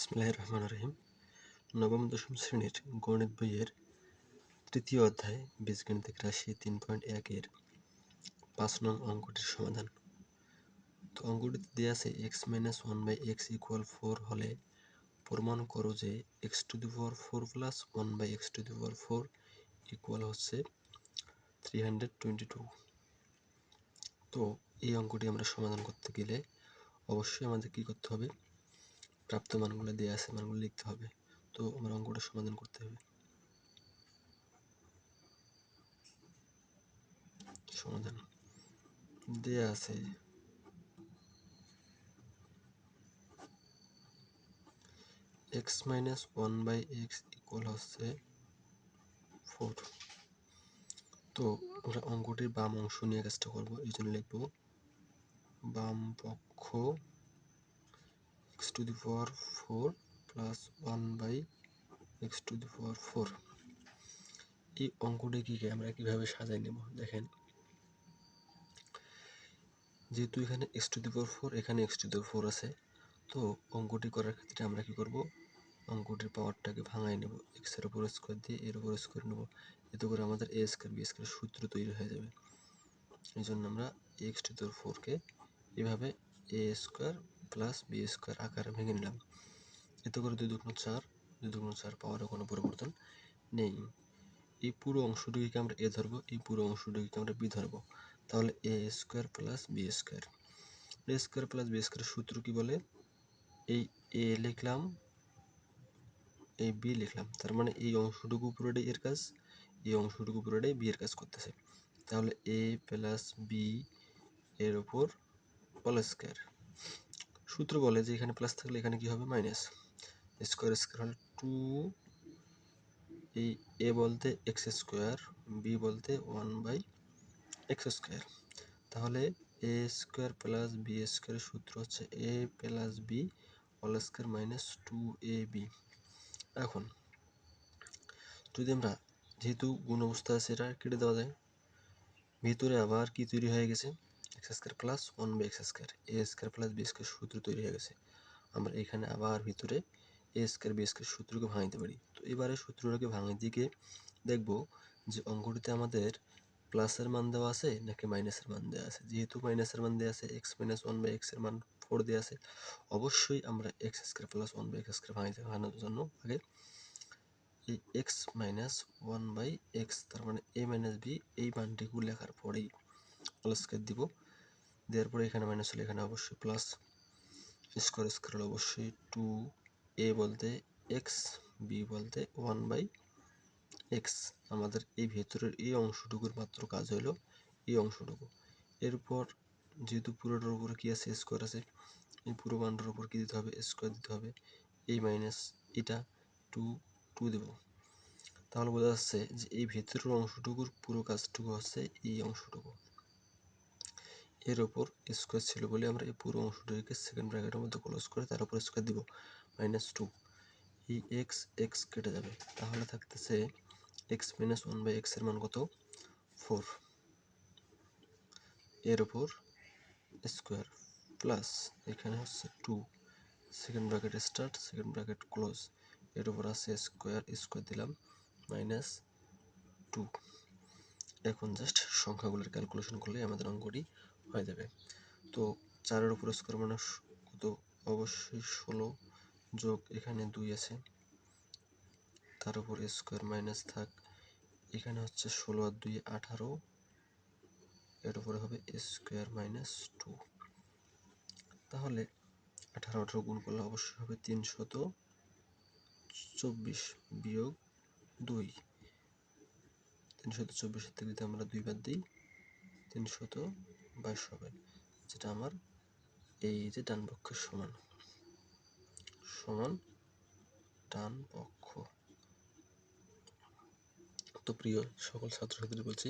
বিসমিল্লাহির রহমানির রহিম। নবম দশম শ্রেণীর গণিত বইয়ের তৃতীয় অধ্যায় বীজগণিতিক রাশি 3.1 এর 5 নং অঙ্কটির সমাধান। তো অঙ্কটিতে দেওয়া আছে x-1/x = 4 হলে প্রমাণ করো যে x⁴ + 1/x⁴ ইকুয়াল হচ্ছে 322। তো এই অঙ্কটি আমরা সমাধান করতে গেলে অবশ্যই আমাদের কি করতে হবে, প্রাপ্ত মানগুলো দেওয়া আছে মানগুলো লিখতে হবে। তো আমরা অঙ্কটা সমাধান করতে হবে। সমাধান দেয়া আছে x-1/x ইকুয়াল হচ্ছে 4। তো আমরা অঙ্কটির বাম অংশ নিয়ে কাজটা করবো, এই জন্য লিখবো বাম পক্ষ x⁴ প্লাস 1/x⁴। এই অঙ্কটিকে আমরা কিভাবে সাজাই নেব দেখেন, যেহেতু এখানে x⁴ এখানে x⁴ আছে, তো অঙ্কটি করার ক্ষেত্রে আমরা কি করব, অঙ্কটির পাওয়ারটাকে ভাঙাই নেব, x এর উপর স্কোয়ার দিয়ে এর উপর স্কোয়ার নেব, এতে করে আমাদের a স্কোয়ার b স্কোয়ার সূত্র তৈরি হয়ে যাবে। এই জন্য আমরা x⁴ কে এভাবে a square plus b square আকারে ভেঙে নিলাম। এতে করে 2 × 4, 2 × 4 পাওয়ারে কোনো পরিবর্তন নেই। এই পুরো অংশটিকে আমরা a ধরবো, এই পুরো অংশটিকে আমরা b ধরবো। তাহলে a square plus b square, a square plus b square সূত্র কি বলে, এই a লিখলাম, এই b লিখলাম, তার মানে এই অংশটুকু পুরোটাই এর কাজ, এই অংশটুকু পুরোটাই b এর কাজ করতেছে। তাহলে a প্লাস b এর উপর হোল স্কয়ার। সূত্র বলে যে এখানে প্লাস থাকলে এখানে কি হবে, মাইনাস। স্কয়ার স্কয়ার হলে 2, এই a বলতে x², b বলতে 1/x²। তাহলে a square plus b square সূত্র হচ্ছে a plus b whole square minus 2ab। এখন যদি আমরা, যেহেতু গুণ অবস্থা আছে, এটা কেটে দেওয়া যায়, ভিতরে আবার কি তৈরি হয়ে গেছে, x² plus 1/x², a² plus b² সূত্র তৈরি হয়ে গেছে। আমরা এখানে আবার ভিতরে a² b² সূত্রকে ভাঙাইতে পারি। তো এবারে সূত্রটাকে ভাঙাই দিকে দেখব যে অঙ্কটিতে আমাদের প্লাসের মান দেওয়া আছে নাকি মাইনাসের মান দেওয়া আছে। যেহেতু মাইনাসের মান দেওয়া আছে, x-1/x এর মান 4 দেওয়া আছে, অবশ্যই আমরা x² প্লাস 1/x² ভাঙানোর জন্য আগে এই x-1/x, তার মানে a মাইনাস b, এই মানটিকে লেখার পরেই হোল স্কয়ার দিব। দেওয়ার পরে এখানে মাইনাস হলে এখানে অবশ্যই প্লাস, স্কয়ার স্কয়ার হলে অবশ্যই 2, a বলতে x, b বলতে 1/x। আমাদের এই ভেতরের এই অংশটুকুর মাত্র কাজ হলো এই অংশটুকু। এরপর যেহেতু পুরোটার উপরে কি আছে, স্কয়ার আছে, এই পুরো মানটার উপর কি দিতে হবে, স্কয়ার দিতে হবে। এই মাইনাস এটা 2 দেব। তাহলে বোঝা যাচ্ছে যে এই ভেতরের অংশটুকুর পুরো কাজটুকু হচ্ছে এই অংশটুকু, এর ওপর স্কোয়ার ছিল বলে আমরা এই পুরো অংশটুকুকে সেকেন্ড ব্র্যাকেটের মধ্যে ক্লোজ করে তার উপর স্কোয়ার দিব, -2। এই x কেটে যাবে, তাহলে থাকতেছে x-1/x এর মান কত, 4, এর ওপর স্কোয়ার প্লাস এখানে হচ্ছে 2, second bracket start, second bracket close, এর উপর আছে স্কোয়ার, স্কোয়ার দিলাম, -2। এখন জাস্ট সংখ্যাগুলোর ক্যালকুলেশন করলে আমাদের অঙ্কটি হয়ে যাবে। তো 4-এর উপর স্কোয়ার মানে কত, অবশ্যই 16 যোগ এখানে 2 আছে, তার উপর স্কোয়ার মাইনাস থাক, এখানে হচ্ছে 16 আর 2 18, এর উপরে হবে স্কোয়ার -2। তাহলে 18 গুণ করলে অবশ্যই হবে 324 বিয়োগ 2, 324 থেকে যদি আমরা 2 বাদ দিই 322 হবে, যেটা আমার এই যে ডান পক্ষের সমান ডান পক্ষ। তো প্রিয় সকল ছাত্রছাত্রী বলছি,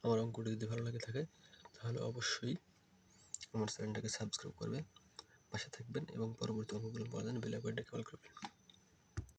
আমার অঙ্কটি যদি ভালো লাগে থাকে তাহলে অবশ্যই আমার চ্যানেলটাকে সাবস্ক্রাইব করবে, পাশে থাকবেন এবং পরবর্তী অঙ্কগুলো পাওয়ার জন্য বেল আইকনটি ক্লিক করবেন।